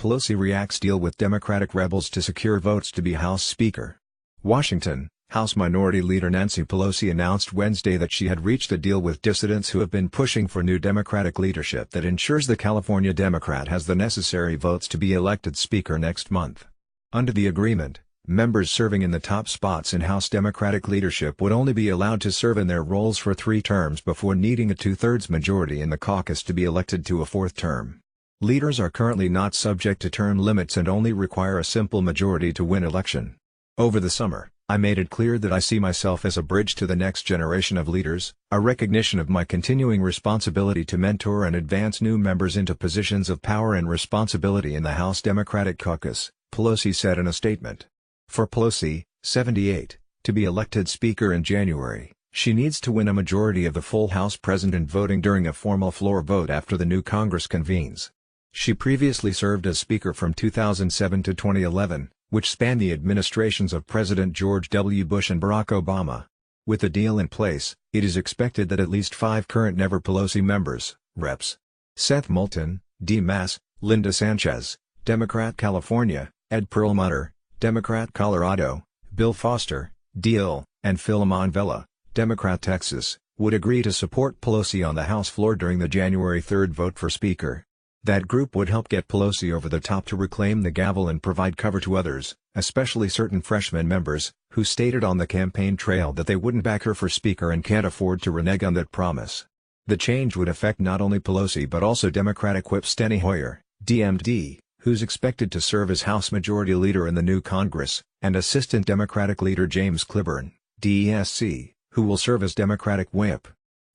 Pelosi reacts deal with Democratic rebels to secure votes to be House Speaker. Washington, House Minority Leader Nancy Pelosi announced Wednesday that she had reached a deal with dissidents who have been pushing for new Democratic leadership that ensures the California Democrat has the necessary votes to be elected Speaker next month. Under the agreement, members serving in the top spots in House Democratic leadership would only be allowed to serve in their roles for 3 terms before needing a 2/3 majority in the caucus to be elected to a 4th term. Leaders are currently not subject to term limits and only require a simple majority to win election. Over the summer, I made it clear that I see myself as a bridge to the next generation of leaders, a recognition of my continuing responsibility to mentor and advance new members into positions of power and responsibility in the House Democratic caucus, Pelosi said in a statement. For Pelosi, 78, to be elected Speaker in January, she needs to win a majority of the full House present and voting during a formal floor vote after the new Congress convenes. She previously served as Speaker from 2007 to 2011, which spanned the administrations of President George W. Bush and Barack Obama. With the deal in place, it is expected that at least 5 current Never Pelosi members, Reps. Seth Moulton, D. Mass, Linda Sanchez, Democrat California, Ed Perlmutter, Democrat Colorado, Bill Foster, D.L., and Phil Monvella, Democrat Texas, would agree to support Pelosi on the House floor during the January 3 vote for Speaker. That group would help get Pelosi over the top to reclaim the gavel and provide cover to others, especially certain freshman members, who stated on the campaign trail that they wouldn't back her for Speaker and can't afford to renege on that promise. The change would affect not only Pelosi but also Democratic Whip Steny Hoyer, DMD, who's expected to serve as House Majority Leader in the new Congress, and Assistant Democratic Leader James Clyburn, DESC, who will serve as Democratic Whip.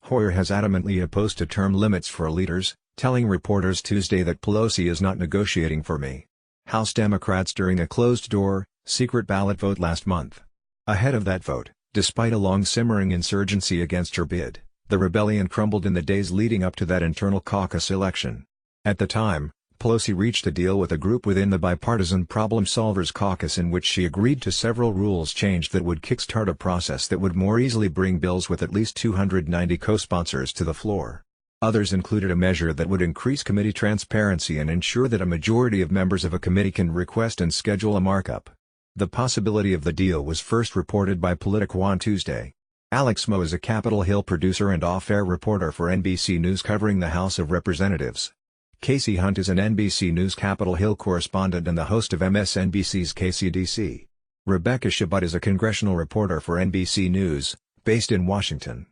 Hoyer has adamantly opposed to term limits for leaders, telling reporters Tuesday that Pelosi is not negotiating for me. House Democrats during a closed-door, secret ballot vote last month. Ahead of that vote, despite a long-simmering insurgency against her bid, the rebellion crumbled in the days leading up to that internal caucus election. At the time, Pelosi reached a deal with a group within the Bipartisan Problem Solvers Caucus in which she agreed to several rules change that would kickstart a process that would more easily bring bills with at least 290 co-sponsors to the floor. Others included a measure that would increase committee transparency and ensure that a majority of members of a committee can request and schedule a markup. The possibility of the deal was first reported by Politico on Tuesday. Alex Moe is a Capitol Hill producer and off-air reporter for NBC News covering the House of Representatives. Casey Hunt is an NBC News Capitol Hill correspondent and the host of MSNBC's KCDC. Rebecca Shabbat is a congressional reporter for NBC News, based in Washington.